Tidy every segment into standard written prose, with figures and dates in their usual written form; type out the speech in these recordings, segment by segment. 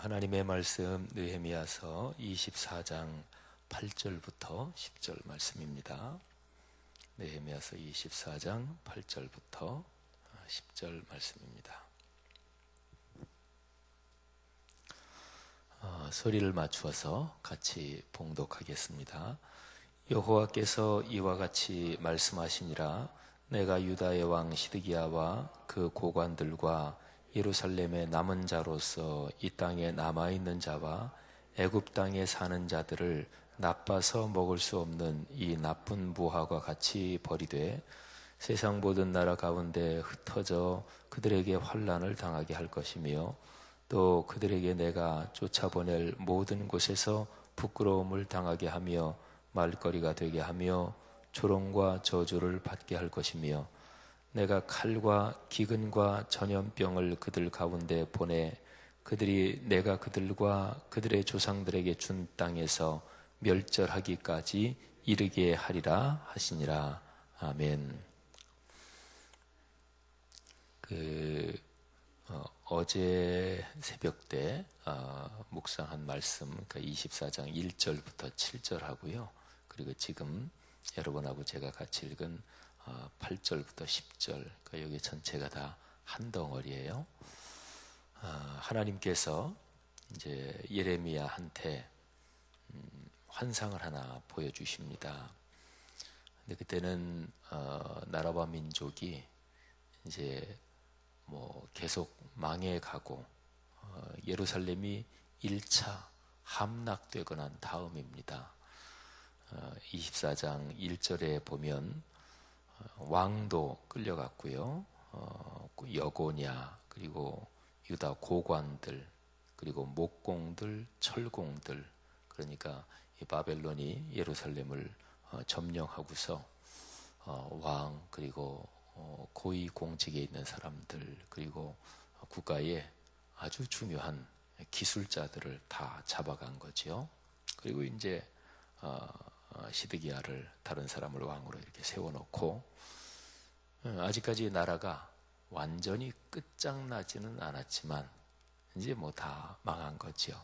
하나님의 말씀 느헤미야서 24장 8절부터 10절 말씀입니다. 느헤미야서 24장 8절부터 10절 말씀입니다. 소리를 맞추어서 같이 봉독하겠습니다. 여호와께서 이와 같이 말씀하시니라. 내가 유다의 왕 시드기야와 그 고관들과 예루살렘의 남은 자로서 이 땅에 남아있는 자와 애굽 땅에 사는 자들을 나빠서 먹을 수 없는 이 나쁜 부하와 같이 버리되 세상 모든 나라 가운데 흩어져 그들에게 환난을 당하게 할 것이며 또 그들에게 내가 쫓아보낼 모든 곳에서 부끄러움을 당하게 하며 말거리가 되게 하며 조롱과 저주를 받게 할 것이며 내가 칼과 기근과 전염병을 그들 가운데 보내 그들이 내가 그들과 그들의 조상들에게 준 땅에서 멸절하기까지 이르게 하리라 하시니라. 아멘. 어제 새벽 때 묵상한 말씀, 그러니까 24장 1절부터 7절 하고요. 그리고 지금 여러분하고 제가 같이 읽은 8절부터 10절, 그러니까 여기 전체가 다 한 덩어리예요. 하나님께서 이제 예레미야한테 환상을 하나 보여주십니다. 근데 그때는 나라와 민족이 이제 계속 망해가고 예루살렘이 1차 함락되고 난 다음입니다. 24장 1절에 보면 왕도 끌려갔고요. 여고냐, 그리고 유다 고관들, 그리고 목공들, 철공들, 그러니까 이 바벨론이 예루살렘을 점령하고서 왕, 그리고 고위 공직에 있는 사람들, 그리고 국가의 아주 중요한 기술자들을 다 잡아간 거죠. 그리고 이제 시드기야를 다른 사람을 왕으로 이렇게 세워놓고 아직까지 나라가 완전히 끝장나지는 않았지만 이제 다 망한 거죠.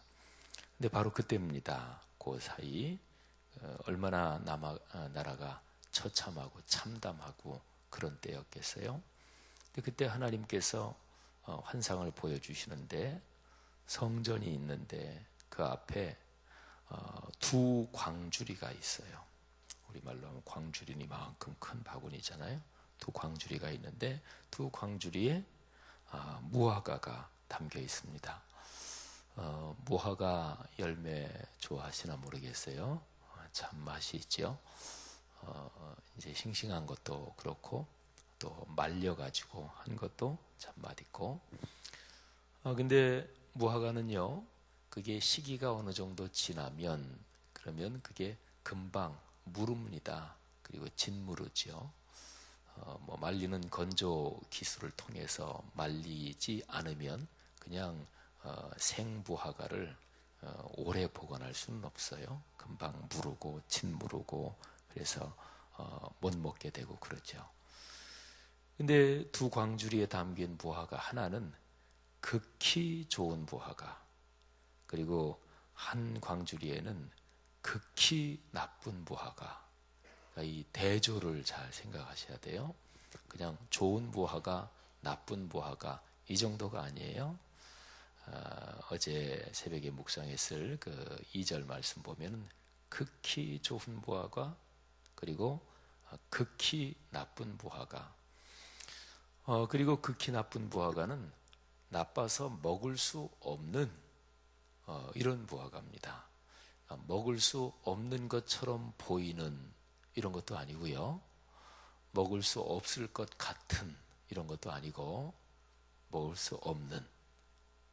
근데 바로 그때입니다. 그 사이 얼마나 나라가 처참하고 참담하고 그런 때였겠어요. 근데 그때 하나님께서 환상을 보여주시는데 성전이 있는데 그 앞에 두 광주리가 있어요. 우리말로 하면 광주리니만큼 큰 바구니잖아요. 두 광주리가 있는데 두 광주리에 무화과가 담겨 있습니다. 무화과 열매 좋아하시나 모르겠어요. 참 맛이 있죠. 이제 싱싱한 것도 그렇고 또 말려가지고 한 것도 참 맛있고. 근데 무화과는요, 그게 시기가 어느 정도 지나면 그러면 그게 금방 무릅니다. 그리고 진무르죠. 말리는 건조 기술을 통해서 말리지 않으면 그냥 생무화과를 오래 보관할 수는 없어요. 금방 무르고 진무르고 그래서 못 먹게 되고 그러죠. 근데 두 광주리에 담긴 무화과 하나는 극히 좋은 무화과, 그리고 한 광주리에는 극히 나쁜 무화과. 이 대조를 잘 생각하셔야 돼요. 그냥 좋은 무화과, 나쁜 무화과 이 정도가 아니에요. 어제 새벽에 묵상했을 그 2절 말씀 보면 극히 좋은 무화과, 그리고 극히 나쁜 무화과. 그리고 극히 나쁜 무화과는 나빠서 먹을 수 없는 이런 무화과입니다. 먹을 수 없는 것처럼 보이는 이런 것도 아니고요. 먹을 수 없을 것 같은 이런 것도 아니고 먹을 수 없는,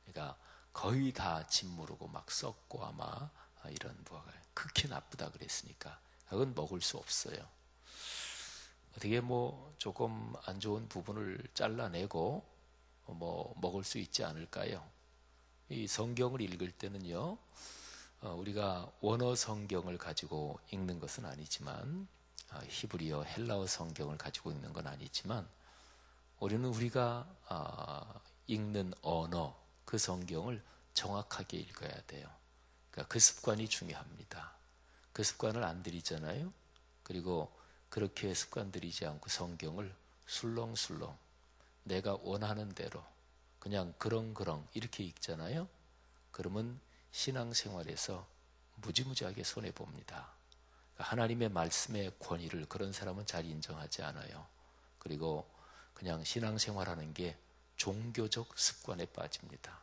그러니까 거의 다 짓무르고 막 썩고 아마 이런 무화과 극히 나쁘다 그랬으니까 그건 먹을 수 없어요. 어떻게 조금 안 좋은 부분을 잘라내고 먹을 수 있지 않을까요? 이 성경을 읽을 때는요, 우리가 원어 성경을 가지고 읽는 것은 아니지만 히브리어, 헬라어 성경을 가지고 읽는 건 아니지만 우리는 우리가 읽는 언어, 그 성경을 정확하게 읽어야 돼요. 그러니까 그 습관이 중요합니다. 그 습관을 안 들이잖아요. 그리고 그렇게 습관 들이지 않고 성경을 술렁술렁 내가 원하는 대로 그냥 그렁그렁 이렇게 읽잖아요. 그러면 신앙생활에서 무지무지하게 손해봅니다. 하나님의 말씀의 권위를 그런 사람은 잘 인정하지 않아요. 그리고 그냥 신앙생활하는 게 종교적 습관에 빠집니다.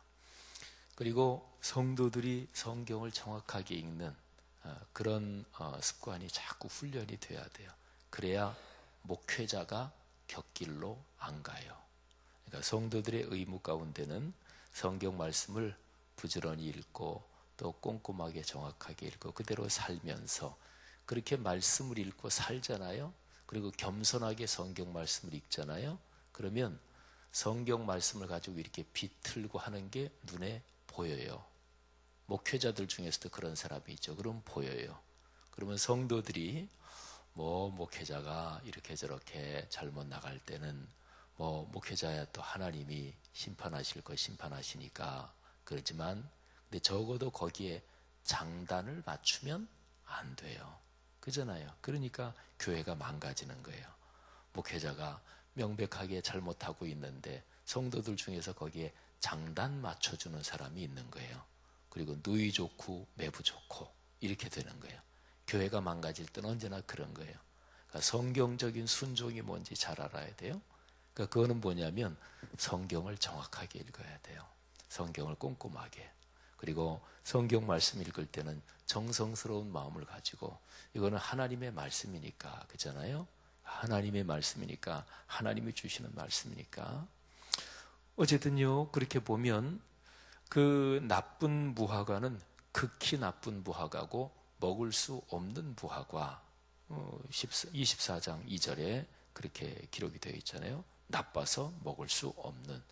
그리고 성도들이 성경을 정확하게 읽는 그런 습관이 자꾸 훈련이 돼야 돼요. 그래야 목회자가 곁길로 안 가요. 그러니까 성도들의 의무 가운데는 성경 말씀을 부지런히 읽고 또 꼼꼼하게 정확하게 읽고 그대로 살면서 그렇게 말씀을 읽고 살잖아요. 그리고 겸손하게 성경 말씀을 읽잖아요. 그러면 성경 말씀을 가지고 이렇게 비틀고 하는 게 눈에 보여요. 목회자들 중에서도 그런 사람이 있죠. 그럼 보여요. 그러면 성도들이 목회자가 이렇게 저렇게 잘못 나갈 때는 목회자야 또 하나님이 심판하실 거 심판하시니까 그렇지만 근데 적어도 거기에 장단을 맞추면 안 돼요. 그잖아요. 그러니까 교회가 망가지는 거예요. 목회자가 명백하게 잘못하고 있는데 성도들 중에서 거기에 장단 맞춰주는 사람이 있는 거예요. 그리고 누이 좋고 매부 좋고 이렇게 되는 거예요. 교회가 망가질 때는 언제나 그런 거예요. 그러니까 성경적인 순종이 뭔지 잘 알아야 돼요. 그러니까 그거는 뭐냐면 성경을 정확하게 읽어야 돼요. 성경을 꼼꼼하게. 그리고 성경 말씀 읽을 때는 정성스러운 마음을 가지고 이거는 하나님의 말씀이니까 그렇잖아요. 하나님의 말씀이니까 하나님이 주시는 말씀이니까 어쨌든요 그렇게 보면 그 나쁜 무화과는 극히 나쁜 무화과고 먹을 수 없는 무화과 24장 2절에 그렇게 기록이 되어 있잖아요. 나빠서 먹을 수 없는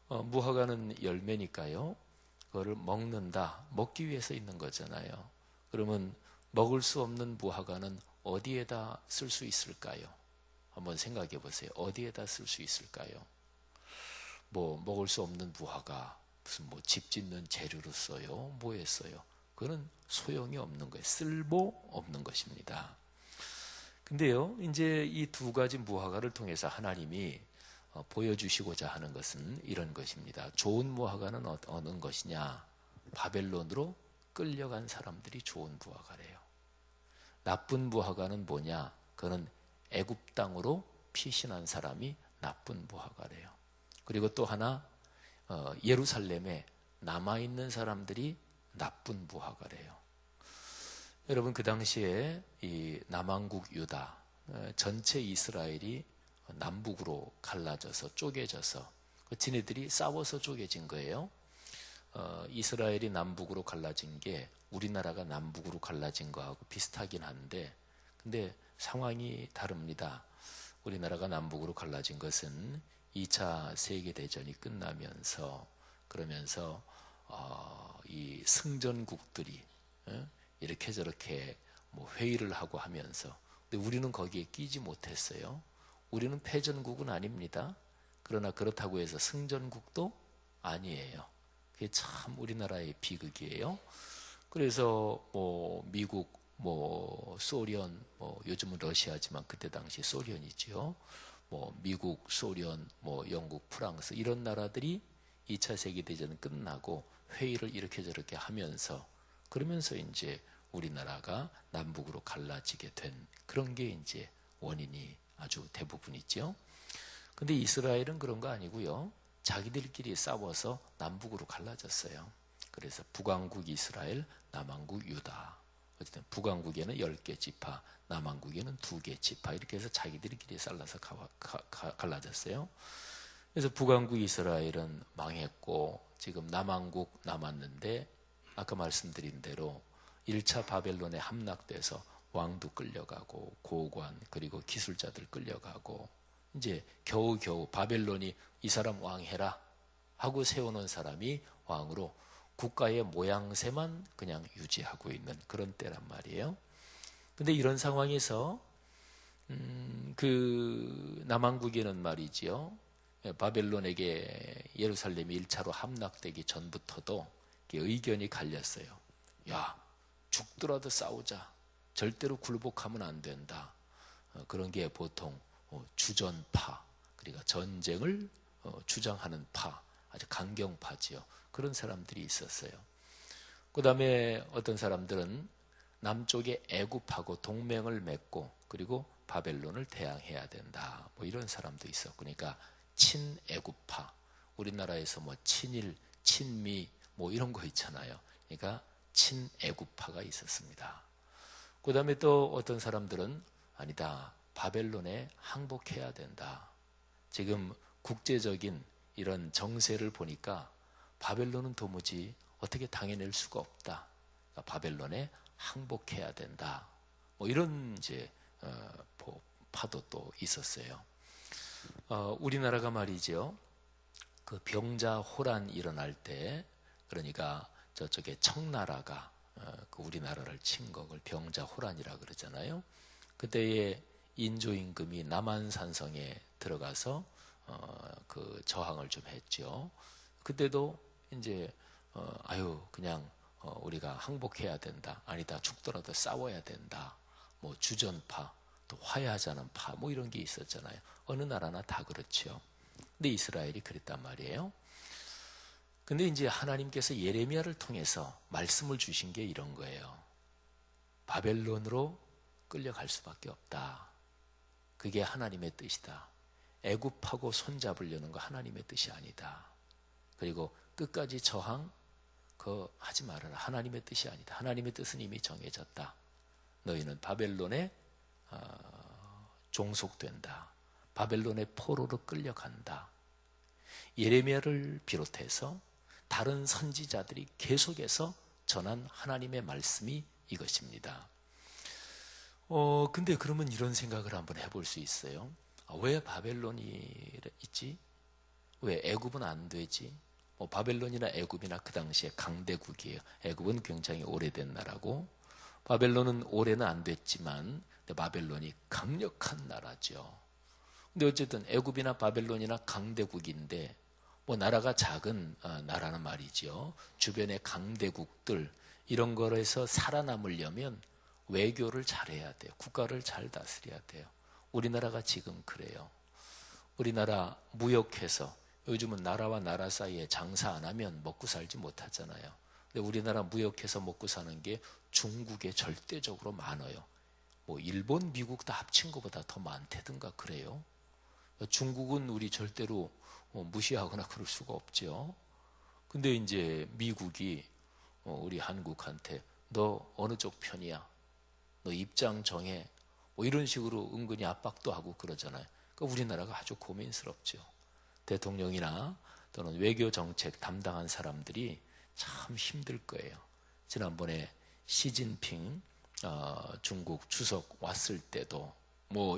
무화과는 열매니까요. 그거를 먹는다. 먹기 위해서 있는 거잖아요. 그러면 먹을 수 없는 무화과는 어디에다 쓸 수 있을까요? 한번 생각해 보세요. 어디에다 쓸 수 있을까요? 먹을 수 없는 무화과 무슨 집 짓는 재료로 써요? 뭐에 써요? 그거는 소용이 없는 거예요. 쓸모 없는 것입니다. 근데요, 이제 이 두 가지 무화과를 통해서 하나님이 보여주시고자 하는 것은 이런 것입니다. 좋은 무화과는 어느 것이냐? 바벨론으로 끌려간 사람들이 좋은 무화과래요. 나쁜 무화과는 뭐냐? 그거는 애굽 땅으로 피신한 사람이 나쁜 무화과래요. 그리고 또 하나 예루살렘에 남아있는 사람들이 나쁜 무화과래요. 여러분 그 당시에 이 남왕국 유다 전체 이스라엘이 남북으로 갈라져서 쪼개져서 지네들이 싸워서 쪼개진 거예요. 이스라엘이 남북으로 갈라진 게 우리나라가 남북으로 갈라진 거하고 비슷하긴 한데 근데 상황이 다릅니다. 우리나라가 남북으로 갈라진 것은 2차 세계대전이 끝나면서 그러면서 이 승전국들이 이렇게 저렇게 회의를 하고 하면서 근데 우리는 거기에 끼지 못했어요. 우리는 패전국은 아닙니다. 그러나 그렇다고 해서 승전국도 아니에요. 그게 참 우리나라의 비극이에요. 그래서 미국, 소련, 요즘은 러시아지만 그때 당시 소련이지요. 미국, 소련, 영국, 프랑스 이런 나라들이 2차 세계대전 끝나고 회의를 이렇게 저렇게 하면서 그러면서 이제 우리나라가 남북으로 갈라지게 된 그런 게 이제 원인이 아주 대부분이죠. 근데 이스라엘은 그런 거 아니고요. 자기들끼리 싸워서 남북으로 갈라졌어요. 그래서 북왕국 이스라엘, 남왕국 유다. 어쨌든 북왕국에는 10개 지파, 남왕국에는 2개 지파 이렇게 해서 자기들끼리 잘라서 갈라졌어요. 그래서 북왕국 이스라엘은 망했고 지금 남왕국 남았는데 아까 말씀드린 대로 1차 바벨론에 함락돼서 왕도 끌려가고 고관 그리고 기술자들 끌려가고 이제 겨우겨우 바벨론이 이 사람 왕해라 하고 세워놓은 사람이 왕으로 국가의 모양새만 그냥 유지하고 있는 그런 때란 말이에요. 근데 이런 상황에서 그 남왕국에는 말이지요. 바벨론에게 예루살렘이 1차로 함락되기 전부터도 의견이 갈렸어요. 야, 죽더라도 싸우자. 절대로 굴복하면 안 된다. 그런 게 보통 주전파, 그러니까 전쟁을 주장하는 파, 아주 강경파지요. 그런 사람들이 있었어요. 그 다음에 어떤 사람들은 남쪽에 애굽하고 동맹을 맺고 그리고 바벨론을 대항해야 된다. 뭐 이런 사람도 있었고, 그러니까 친애굽파, 우리나라에서 뭐 친일, 친미 뭐 이런 거 있잖아요. 그러니까 친애굽파가 있었습니다. 그 다음에 또 어떤 사람들은 아니다, 바벨론에 항복해야 된다. 지금 국제적인 이런 정세를 보니까 바벨론은 도무지 어떻게 당해낼 수가 없다. 그러니까 바벨론에 항복해야 된다. 뭐 이런 이제 파도 또 있었어요. 우리나라가 말이죠. 그 병자호란 일어날 때, 그러니까 저쪽에 청나라가 그 우리나라를 친 것을 병자호란이라 그러잖아요. 그때에 인조임금이 남한산성에 들어가서 그 저항을 좀 했죠. 그때도 이제 그냥 우리가 항복해야 된다. 아니다, 죽더라도 싸워야 된다. 뭐 주전파, 또 화해하자는 파, 뭐 이런 게 있었잖아요. 어느 나라나 다 그렇죠. 근데 이스라엘이 그랬단 말이에요. 근데 이제 하나님께서 예레미야를 통해서 말씀을 주신 게 이런 거예요. 바벨론으로 끌려갈 수밖에 없다. 그게 하나님의 뜻이다. 애굽하고 손잡으려는 거 하나님의 뜻이 아니다. 그리고 끝까지 저항 그거 하지 말아라. 하나님의 뜻이 아니다. 하나님의 뜻은 이미 정해졌다. 너희는 바벨론에 종속된다. 바벨론의 포로로 끌려간다. 예레미야를 비롯해서 다른 선지자들이 계속해서 전한 하나님의 말씀이 이것입니다. 근데 그러면 이런 생각을 한번 해볼 수 있어요. 왜 바벨론이 있지? 왜 애굽은 안 되지? 바벨론이나 애굽이나 그 당시에 강대국이에요. 애굽은 굉장히 오래된 나라고 바벨론은 오래는 안 됐지만 바벨론이 강력한 나라죠. 근데 어쨌든 애굽이나 바벨론이나 강대국인데 나라가 작은 나라는 말이죠. 주변의 강대국들 이런 거에서 살아남으려면 외교를 잘해야 돼요. 국가를 잘 다스려야 돼요. 우리나라가 지금 그래요. 우리나라 무역해서 요즘은 나라와 나라 사이에 장사 안 하면 먹고 살지 못하잖아요. 근데 우리나라 무역해서 먹고 사는 게 중국에 절대적으로 많아요. 일본, 미국 다 합친 것보다 더 많다든가 그래요. 중국은 우리 절대로 무시하거나 그럴 수가 없죠. 근데 이제 미국이 우리 한국한테 너 어느 쪽 편이야? 너 입장 정해. 이런 식으로 은근히 압박도 하고 그러잖아요. 그러니까 우리나라가 아주 고민스럽죠. 대통령이나 또는 외교 정책 담당한 사람들이 참 힘들 거예요. 지난번에 시진핑 중국 주석 왔을 때도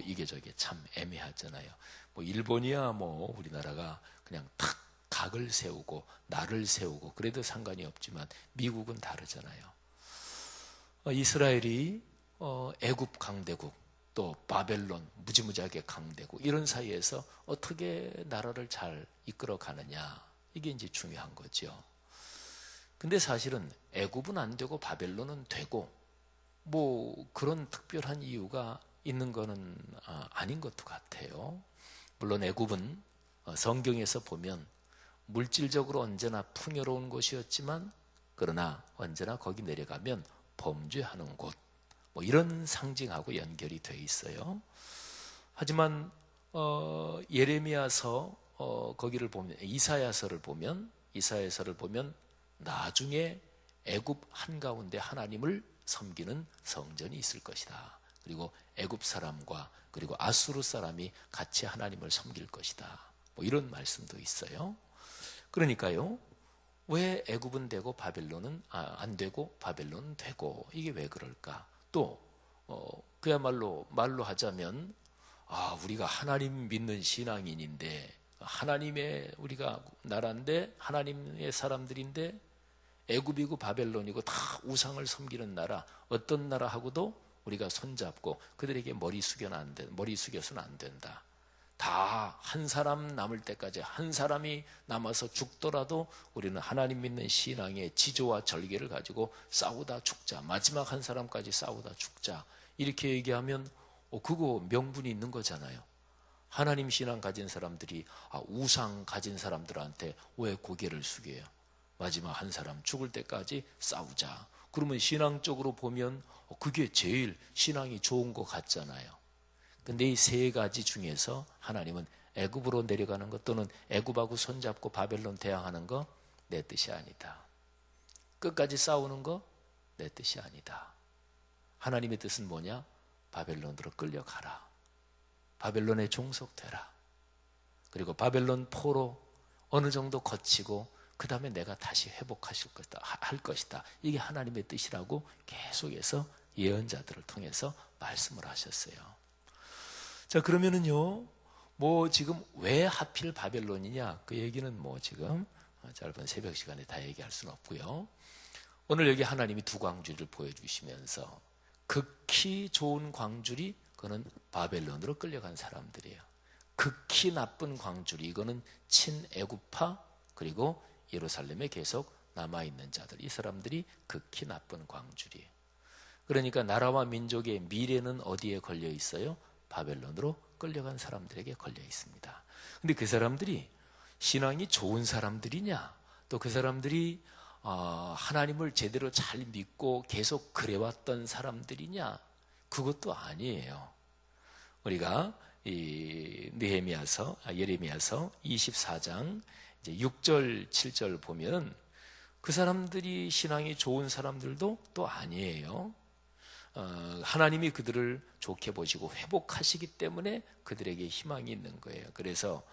이게 저게 참 애매하잖아요. 일본이야 우리나라가 그냥 탁 각을 세우고 날을 세우고 그래도 상관이 없지만 미국은 다르잖아요. 이스라엘이 애굽 강대국 또 바벨론 무지무지하게 강대국 이런 사이에서 어떻게 나라를 잘 이끌어 가느냐 이게 이제 중요한 거죠. 근데 사실은 애굽은 안 되고 바벨론은 되고 그런 특별한 이유가 있는 거는 아닌 것도 같아요. 물론 애굽은 성경에서 보면 물질적으로 언제나 풍요로운 곳이었지만 그러나 언제나 거기 내려가면 범죄하는 곳 이런 상징하고 연결이 돼 있어요. 하지만 예레미야서 거기를 보면 이사야서를 보면 나중에 애굽 한가운데 하나님을 섬기는 성전이 있을 것이다. 그리고 애굽 사람과 그리고 아수르 사람이 같이 하나님을 섬길 것이다. 이런 말씀도 있어요. 그러니까요. 왜 애굽은 되고 바벨론은 안 되고 바벨론은 되고 이게 왜 그럴까? 또 그야말로 말로 하자면 우리가 하나님 믿는 신앙인인데 하나님의 우리가 나라인데 하나님의 사람들인데 애굽이고 바벨론이고 다 우상을 섬기는 나라 어떤 나라하고도 우리가 손잡고 그들에게 머리 숙여서는 안 된다. 다 한 사람 남을 때까지, 한 사람이 남아서 죽더라도 우리는 하나님 믿는 신앙의 지조와 절개를 가지고 싸우다 죽자, 마지막 한 사람까지 싸우다 죽자, 이렇게 얘기하면 그거 명분이 있는 거잖아요. 하나님 신앙 가진 사람들이 우상 가진 사람들한테 왜 고개를 숙여요? 마지막 한 사람 죽을 때까지 싸우자. 그러면 신앙적으로 보면 그게 제일 신앙이 좋은 것 같잖아요. 근데 이 세 가지 중에서 하나님은 애굽으로 내려가는 것, 또는 애굽하고 손잡고 바벨론 대항하는 거 내 뜻이 아니다. 끝까지 싸우는 거 내 뜻이 아니다. 하나님의 뜻은 뭐냐? 바벨론으로 끌려가라. 바벨론에 종속되라. 그리고 바벨론 포로 어느 정도 거치고 그 다음에 내가 다시 회복하실 것이다, 할 것이다. 이게 하나님의 뜻이라고 계속해서 예언자들을 통해서 말씀을 하셨어요. 자, 그러면은요, 지금 왜 하필 바벨론이냐? 그 얘기는 지금 짧은 새벽 시간에 다 얘기할 수는 없고요. 오늘 여기 하나님이 두 광주리를 보여주시면서 극히 좋은 광주리, 그거는 바벨론으로 끌려간 사람들이에요. 극히 나쁜 광주리, 이거는 친애굽파, 그리고 예루살렘에 계속 남아있는 자들, 이 사람들이 극히 나쁜 광주리예요. 그러니까 나라와 민족의 미래는 어디에 걸려 있어요? 바벨론으로 끌려간 사람들에게 걸려 있습니다. 근데 그 사람들이 신앙이 좋은 사람들이냐, 또 그 사람들이 하나님을 제대로 잘 믿고 계속 그래왔던 사람들이냐, 그것도 아니에요. 우리가 이 예레미야서 24장 이제 6절 7절 보면 그 사람들이 신앙이 좋은 사람들도 또 아니에요. 하나님이 그들을 좋게 보시고 회복하시기 때문에 그들에게 희망이 있는 거예요. 그래서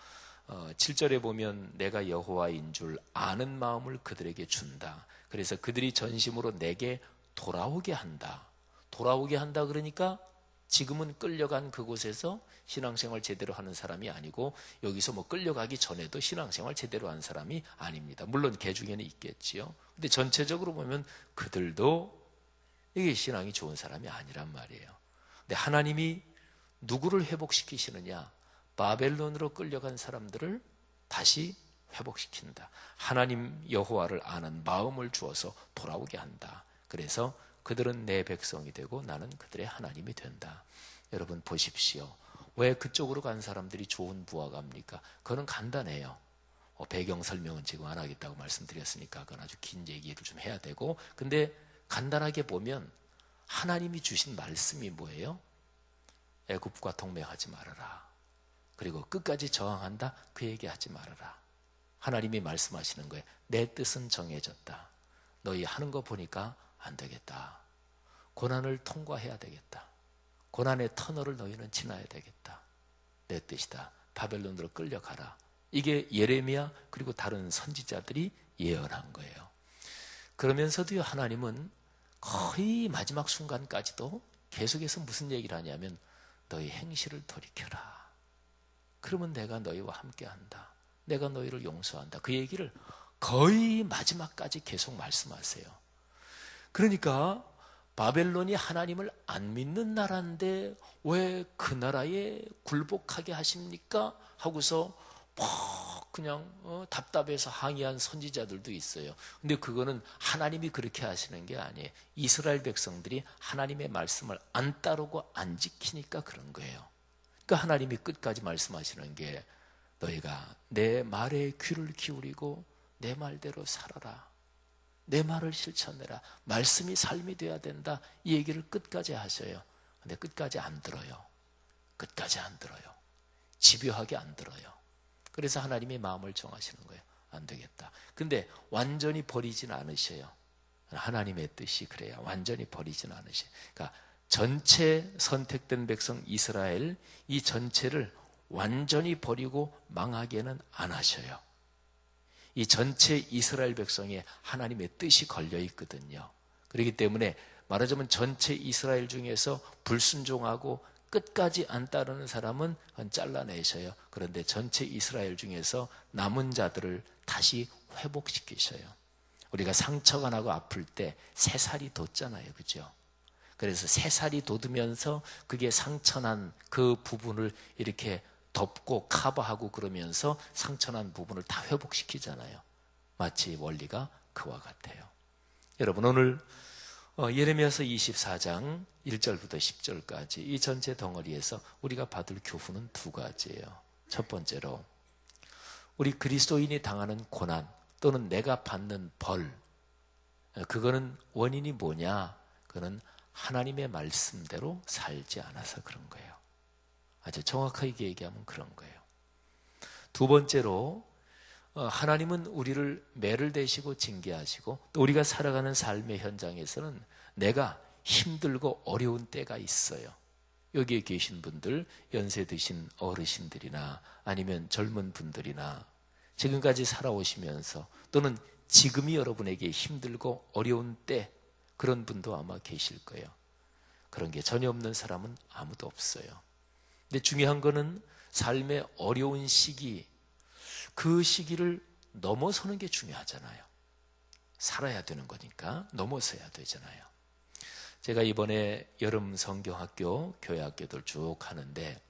7절에 보면 내가 여호와인 줄 아는 마음을 그들에게 준다. 그래서 그들이 전심으로 내게 돌아오게 한다. 돌아오게 한다 그러니까 지금은 끌려간 그곳에서 신앙생활 제대로 하는 사람이 아니고, 여기서 끌려가기 전에도 신앙생활 제대로 한 사람이 아닙니다. 물론 개 중에는 있겠지요. 근데 전체적으로 보면 그들도 이게 신앙이 좋은 사람이 아니란 말이에요. 근데 하나님이 누구를 회복시키시느냐? 바벨론으로 끌려간 사람들을 다시 회복시킨다. 하나님 여호와를 아는 마음을 주어서 돌아오게 한다. 그래서 그들은 내 백성이 되고 나는 그들의 하나님이 된다. 여러분 보십시오. 왜 그쪽으로 간 사람들이 좋은 부하가 합니까? 그거는 간단해요. 배경 설명은 지금 안 하겠다고 말씀드렸으니까 그건 아주 긴 얘기를 좀 해야 되고, 근데 간단하게 보면 하나님이 주신 말씀이 뭐예요? 애굽과 동맹하지 말아라. 그리고 끝까지 저항한다? 그 얘기하지 말아라. 하나님이 말씀하시는 거예요. 내 뜻은 정해졌다. 너희 하는 거 보니까 안 되겠다. 고난을 통과해야 되겠다. 고난의 터널을 너희는 지나야 되겠다. 내 뜻이다. 바벨론으로 끌려가라. 이게 예레미야 그리고 다른 선지자들이 예언한 거예요. 그러면서도요, 하나님은 거의 마지막 순간까지도 계속해서 무슨 얘기를 하냐면 너희 행실을 돌이켜라. 그러면 내가 너희와 함께한다. 내가 너희를 용서한다. 그 얘기를 거의 마지막까지 계속 말씀하세요. 그러니까 바벨론이 하나님을 안 믿는 나라인데 왜 그 나라에 굴복하게 하십니까? 하고서 그냥 답답해서 항의한 선지자들도 있어요. 근데 그거는 하나님이 그렇게 하시는 게 아니에요. 이스라엘 백성들이 하나님의 말씀을 안 따르고 안 지키니까 그런 거예요. 그러니까 하나님이 끝까지 말씀하시는 게 너희가 내 말에 귀를 기울이고 내 말대로 살아라. 내 말을 실천해라. 말씀이 삶이 돼야 된다. 이 얘기를 끝까지 하셔요. 근데 끝까지 안 들어요. 끝까지 안 들어요. 집요하게 안 들어요. 그래서 하나님이 마음을 정하시는 거예요. 안 되겠다. 근데 완전히 버리진 않으셔요. 하나님의 뜻이 그래요. 완전히 버리진 않으셔요. 그러니까 전체 선택된 백성 이스라엘, 이 전체를 완전히 버리고 망하게는 안 하셔요. 이 전체 이스라엘 백성에 하나님의 뜻이 걸려 있거든요. 그렇기 때문에 말하자면 전체 이스라엘 중에서 불순종하고 끝까지 안 따르는 사람은 잘라내셔요. 그런데 전체 이스라엘 중에서 남은 자들을 다시 회복시키셔요. 우리가 상처가 나고 아플 때 새살이 돋잖아요. 그죠? 그래서 새살이 돋으면서 그게 상처난 그 부분을 이렇게 덮고 커버하고 그러면서 상처난 부분을 다 회복시키잖아요. 마치 원리가 그와 같아요. 여러분, 오늘 예레미야서 24장 1절부터 10절까지 이 전체 덩어리에서 우리가 받을 교훈은 두 가지예요. 첫 번째로 우리 그리스도인이 당하는 고난 또는 내가 받는 벌, 그거는 원인이 뭐냐? 그거는 하나님의 말씀대로 살지 않아서 그런 거예요. 아주 정확하게 얘기하면 그런 거예요. 두 번째로 하나님은 우리를 매를 대시고 징계하시고 또 우리가 살아가는 삶의 현장에서는 내가 힘들고 어려운 때가 있어요. 여기에 계신 분들, 연세 드신 어르신들이나 아니면 젊은 분들이나 지금까지 살아오시면서 또는 지금이 여러분에게 힘들고 어려운 때, 그런 분도 아마 계실 거예요. 그런 게 전혀 없는 사람은 아무도 없어요. 근데 중요한 거는 삶의 어려운 시기, 그 시기를 넘어서는 게 중요하잖아요. 살아야 되는 거니까 넘어서야 되잖아요. 제가 이번에 여름 성경학교, 교회학교들 쭉 하는데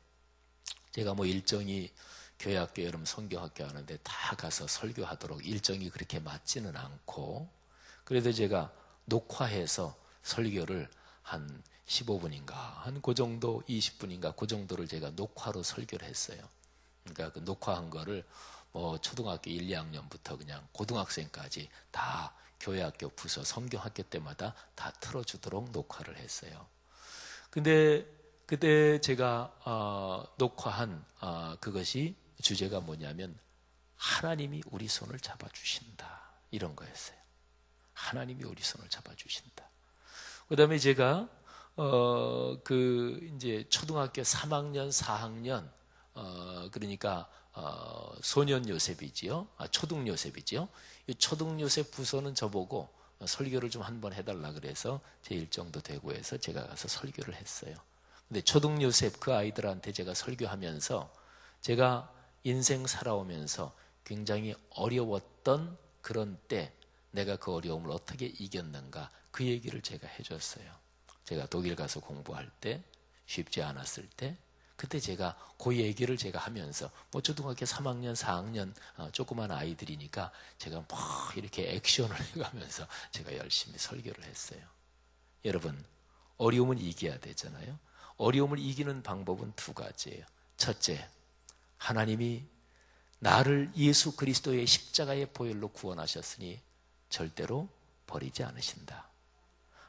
제가 일정이 교회학교, 여름 성경학교 하는데 다 가서 설교하도록 일정이 그렇게 맞지는 않고, 그래도 제가 녹화해서 설교를 한 15분인가 한 그 정도, 20분인가 그 정도를 제가 녹화로 설교를 했어요. 그러니까 그 녹화한 거를 초등학교 1, 2학년부터 그냥 고등학생까지 다 교회학교, 부서, 성경학교 때마다 다 틀어주도록 녹화를 했어요. 근데 그때 제가 녹화한 그것이 주제가 뭐냐면 하나님이 우리 손을 잡아주신다, 이런 거였어요. 하나님이 우리 손을 잡아주신다. 그 다음에 제가 이제 초등학교 3학년, 4학년 그러니까 소년 요셉이지요. 초등 요셉이지요. 이 초등 요셉 부서는 저보고 설교를 좀 한번 해달라 그래서 제 일정도 되고 해서 제가 가서 설교를 했어요. 근데 초등 요셉 그 아이들한테 제가 설교하면서 제가 인생 살아오면서 굉장히 어려웠던 그런 때 내가 그 어려움을 어떻게 이겼는가, 그 얘기를 제가 해줬어요. 제가 독일 가서 공부할 때 쉽지 않았을 때 그때 제가 그 얘기를 제가 하면서 초등학교 3학년, 4학년 조그만 아이들이니까 제가 이렇게 액션을 해가면서 제가 열심히 설교를 했어요. 여러분, 어려움은 이겨야 되잖아요. 어려움을 이기는 방법은 두 가지예요. 첫째, 하나님이 나를 예수 그리스도의 십자가의 보혈로 구원하셨으니 절대로 버리지 않으신다.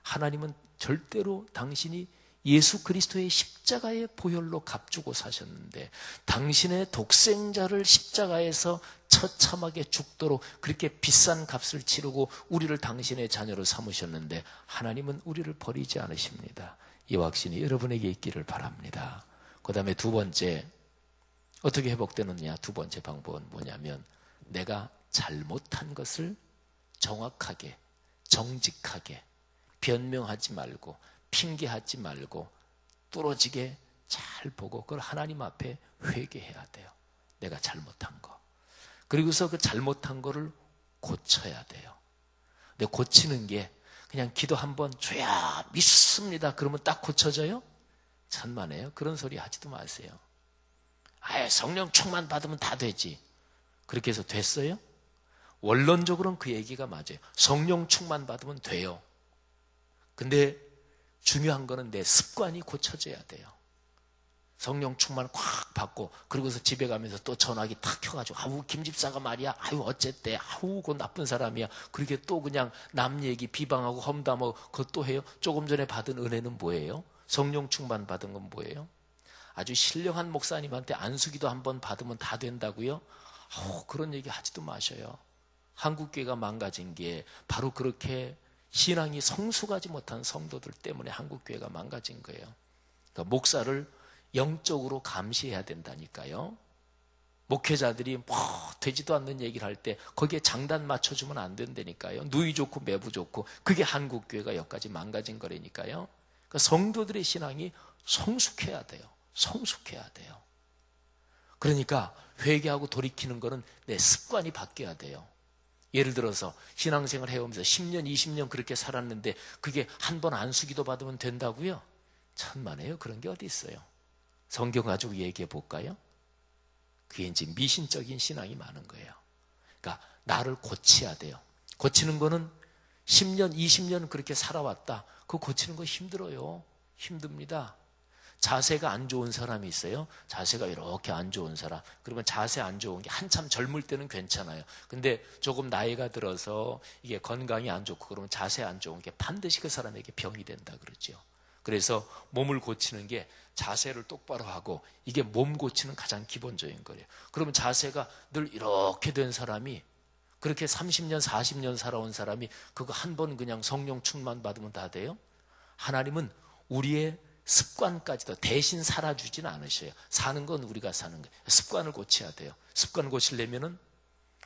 하나님은 절대로 당신이 예수 그리스도의 십자가의 보혈로 값주고 사셨는데 당신의 독생자를 십자가에서 처참하게 죽도록 그렇게 비싼 값을 치르고 우리를 당신의 자녀로 삼으셨는데 하나님은 우리를 버리지 않으십니다. 이 확신이 여러분에게 있기를 바랍니다. 그 다음에 두 번째, 어떻게 회복되느냐, 두 번째 방법은 뭐냐면 내가 잘못한 것을 정확하게, 정직하게 변명하지 말고 핑계하지 말고 뚫어지게 잘 보고 그걸 하나님 앞에 회개해야 돼요. 내가 잘못한 거. 그리고서 그 잘못한 거를 고쳐야 돼요. 근데 고치는 게 그냥 기도 한번 주야 믿습니다 그러면 딱 고쳐져요? 천만에요. 그런 소리 하지도 마세요. 아예 성령 충만 받으면 다 되지. 그렇게 해서 됐어요? 원론적으로는 그 얘기가 맞아요. 성령 충만 받으면 돼요. 근데 중요한 거는 내 습관이 고쳐져야 돼요. 성령 충만 꽉 받고 그러고서 집에 가면서 또 전화기 탁 켜가지고 아우 김집사가 말이야, 아유 어쨌대, 아우 그 나쁜 사람이야, 그렇게 또 그냥 남 얘기 비방하고 험담하고 그것도 해요. 조금 전에 받은 은혜는 뭐예요? 성령 충만 받은 건 뭐예요? 아주 신령한 목사님한테 안수기도 한번 받으면 다 된다고요? 그런 얘기 하지도 마셔요. 한국교회가 망가진 게 바로 그렇게 신앙이 성숙하지 못한 성도들 때문에 한국교회가 망가진 거예요. 그러니까 목사를 영적으로 감시해야 된다니까요. 목회자들이 되지도 않는 얘기를 할 때 거기에 장단 맞춰주면 안 된다니까요. 누이 좋고 매부 좋고, 그게 한국교회가 여기까지 망가진 거라니까요. 그러니까 성도들의 신앙이 성숙해야 돼요. 성숙해야 돼요. 그러니까 회개하고 돌이키는 거는 내 습관이 바뀌어야 돼요. 예를 들어서 신앙생활 해오면서 10년, 20년 그렇게 살았는데 그게 한 번 안수기도 받으면 된다고요? 천만에요. 그런 게 어디 있어요? 성경 가지고 얘기해 볼까요? 그게 이제 미신적인 신앙이 많은 거예요. 그러니까 나를 고쳐야 돼요. 고치는 거는 10년, 20년 그렇게 살아왔다. 그거 고치는 거 힘들어요. 힘듭니다. 자세가 안 좋은 사람이 있어요. 자세가 이렇게 안 좋은 사람. 그러면 자세 안 좋은 게 한참 젊을 때는 괜찮아요. 근데 조금 나이가 들어서 이게 건강이 안 좋고 그러면 자세 안 좋은 게 반드시 그 사람에게 병이 된다 그러죠. 그래서 몸을 고치는 게 자세를 똑바로 하고 이게 몸 고치는 가장 기본적인 거예요. 그러면 자세가 늘 이렇게 된 사람이 그렇게 30년, 40년 살아온 사람이 그거 한 번 그냥 성령 충만 받으면 다 돼요? 하나님은 우리의 습관까지도 대신 살아주진 않으셔요. 사는 건 우리가 사는 거예요. 습관을 고쳐야 돼요. 습관을 고치려면은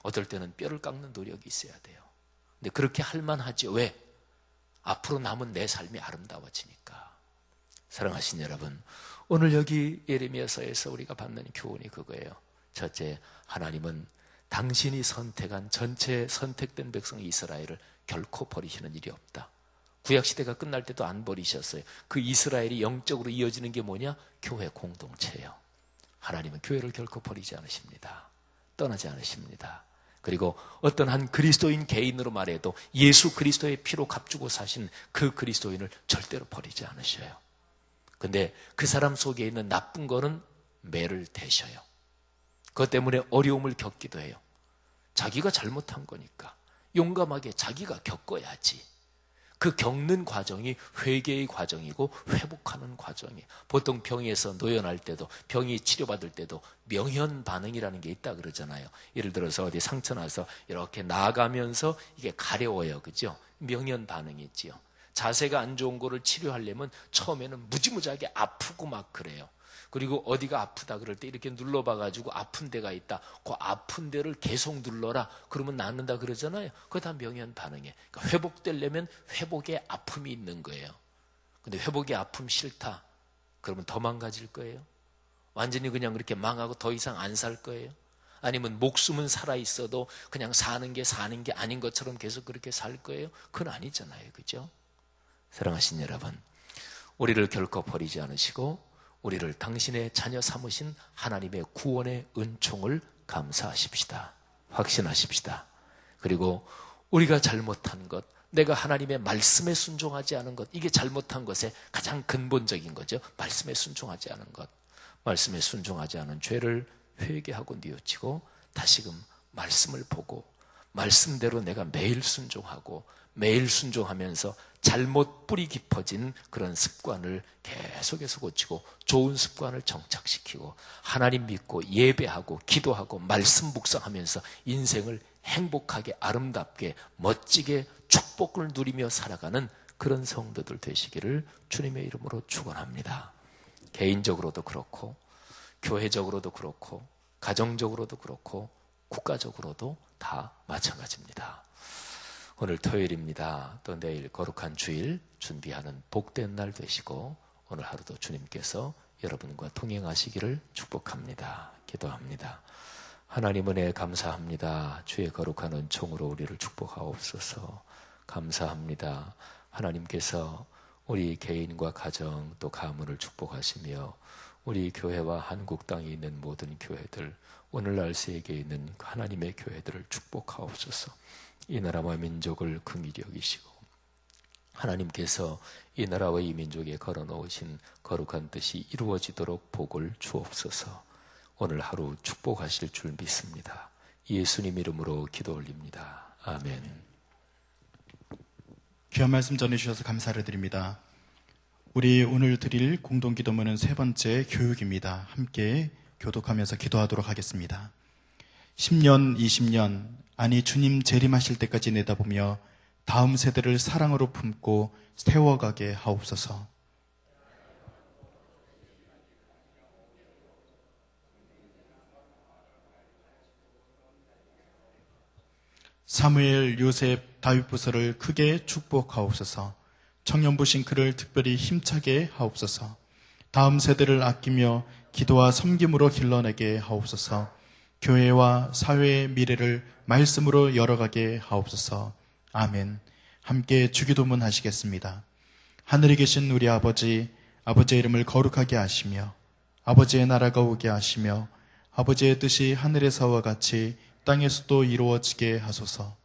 어떨 때는 뼈를 깎는 노력이 있어야 돼요. 근데 그렇게 할 만하죠. 왜? 앞으로 남은 내 삶이 아름다워지니까. 사랑하신 여러분, 오늘 여기 예레미야서에서 우리가 받는 교훈이 그거예요. 첫째, 하나님은 당신이 선택한 전체 선택된 백성 이스라엘을 결코 버리시는 일이 없다. 구약시대가 끝날 때도 안 버리셨어요. 그 이스라엘이 영적으로 이어지는 게 뭐냐? 교회 공동체예요. 하나님은 교회를 결코 버리지 않으십니다. 떠나지 않으십니다. 그리고 어떤 한 그리스도인 개인으로 말해도 예수 그리스도의 피로 값주고 사신 그 그리스도인을 절대로 버리지 않으셔요. 근데 그 사람 속에 있는 나쁜 거는 매를 대셔요. 그것 때문에 어려움을 겪기도 해요. 자기가 잘못한 거니까 용감하게 자기가 겪어야지. 그 겪는 과정이 회개의 과정이고 회복하는 과정이에요. 보통 병에서 노연할 때도 병이 치료받을 때도 명현 반응이라는 게 있다 그러잖아요. 예를 들어서 어디 상처 나서 이렇게 나가면서 이게 가려워요. 그죠? 명현 반응이 있지요. 자세가 안 좋은 거를 치료하려면 처음에는 무지무지하게 아프고 막 그래요. 그리고 어디가 아프다 그럴 때 이렇게 눌러봐가지고 아픈 데가 있다. 그 아픈 데를 계속 눌러라. 그러면 낫는다 그러잖아요. 그거 다 명현 반응이에요. 그러니까 회복되려면 회복의 아픔이 있는 거예요. 근데 회복의 아픔 싫다. 그러면 더 망가질 거예요. 완전히 그냥 그렇게 망하고 더 이상 안 살 거예요. 아니면 목숨은 살아있어도 그냥 사는 게 아닌 것처럼 계속 그렇게 살 거예요. 그건 아니잖아요. 그죠? 사랑하신 여러분, 우리를 결코 버리지 않으시고 우리를 당신의 자녀 삼으신 하나님의 구원의 은총을 감사하십시다. 확신하십시다. 그리고 우리가 잘못한 것, 내가 하나님의 말씀에 순종하지 않은 것, 이게 잘못한 것의 가장 근본적인 거죠. 말씀에 순종하지 않은 것, 말씀에 순종하지 않은 죄를 회개하고 뉘우치고 다시금 말씀을 보고 말씀대로 내가 매일 순종하고 매일 순종하면서 잘못 뿌리 깊어진 그런 습관을 계속해서 고치고 좋은 습관을 정착시키고 하나님 믿고 예배하고 기도하고 말씀 묵상하면서 인생을 행복하게 아름답게 멋지게 축복을 누리며 살아가는 그런 성도들 되시기를 주님의 이름으로 축원합니다. 개인적으로도 그렇고 교회적으로도 그렇고 가정적으로도 그렇고 국가적으로도 다 마찬가지입니다. 오늘 토요일입니다. 또 내일 거룩한 주일 준비하는 복된 날 되시고 오늘 하루도 주님께서 여러분과 동행하시기를 축복합니다. 기도합니다. 하나님 은혜 감사합니다. 주의 거룩한 은총으로 우리를 축복하옵소서. 감사합니다. 하나님께서 우리 개인과 가정 또 가문을 축복하시며 우리 교회와 한국 땅에 있는 모든 교회들, 오늘날 세계에 있는 하나님의 교회들을 축복하옵소서. 이 나라와 민족을 긍휼히 여기시고 하나님께서 이 나라와 이 민족에 걸어놓으신 거룩한 뜻이 이루어지도록 복을 주옵소서. 오늘 하루 축복하실 줄 믿습니다. 예수님 이름으로 기도 올립니다. 아멘. 귀한 말씀 전해주셔서 감사를 드립니다. 우리 오늘 드릴 공동기도문은 세 번째 교육입니다. 함께 교독하면서 기도하도록 하겠습니다. 10년, 20년, 아니 주님 재림하실 때까지 내다보며 다음 세대를 사랑으로 품고 세워가게 하옵소서. 사무엘, 요셉, 다윗 부서를 크게 축복하옵소서. 청년부신 그를 특별히 힘차게 하옵소서. 다음 세대를 아끼며 기도와 섬김으로 길러내게 하옵소서. 교회와 사회의 미래를 말씀으로 열어가게 하옵소서. 아멘. 함께 주기도문 하시겠습니다. 하늘에 계신 우리 아버지, 아버지의 이름을 거룩하게 하시며 아버지의 나라가 오게 하시며 아버지의 뜻이 하늘에서와 같이 땅에서도 이루어지게 하소서.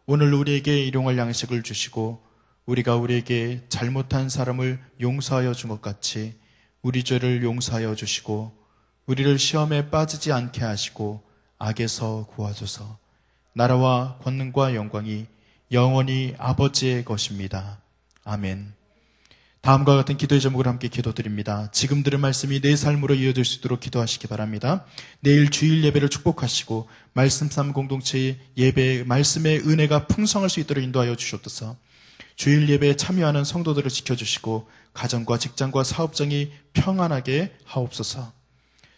오늘 우리에게 일용할 양식을 주시고 우리가 우리에게 잘못한 사람을 용서하여 준 것 같이 우리 죄를 용서하여 주시고 우리를 시험에 빠지지 않게 하시고 악에서 구하소서. 나라와 권능과 영광이 영원히 아버지의 것입니다. 아멘. 다음과 같은 기도의 제목을 함께 기도드립니다. 지금 들은 말씀이 내 삶으로 이어질 수 있도록 기도하시기 바랍니다. 내일 주일 예배를 축복하시고 말씀 삶 공동체의 예배 말씀의 은혜가 풍성할 수 있도록 인도하여 주시옵소서. 주일 예배에 참여하는 성도들을 지켜주시고 가정과 직장과 사업장이 평안하게 하옵소서.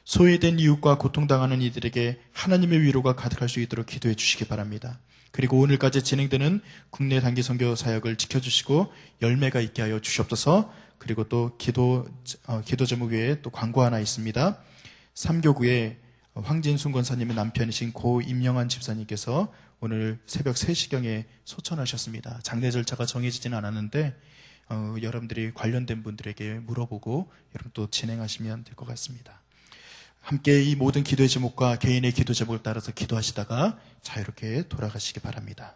소외된 이웃과 고통당하는 이들에게 하나님의 위로가 가득할 수 있도록 기도해 주시기 바랍니다. 그리고 오늘까지 진행되는 국내 단기 선교 사역을 지켜주시고 열매가 있게 하여 주시옵소서. 그리고 또 기도 제목 외에 또 광고 하나 있습니다. 삼교구에 황진순 권사님의 남편이신 고 임영환 집사님께서 오늘 새벽 3시경에 소천하셨습니다. 장례 절차가 정해지지는 않았는데 여러분들이 관련된 분들에게 물어보고 여러분 또 진행하시면 될 것 같습니다. 함께 이 모든 기도의 제목과 개인의 기도 제목을 따라서 기도하시다가 자유롭게 돌아가시기 바랍니다.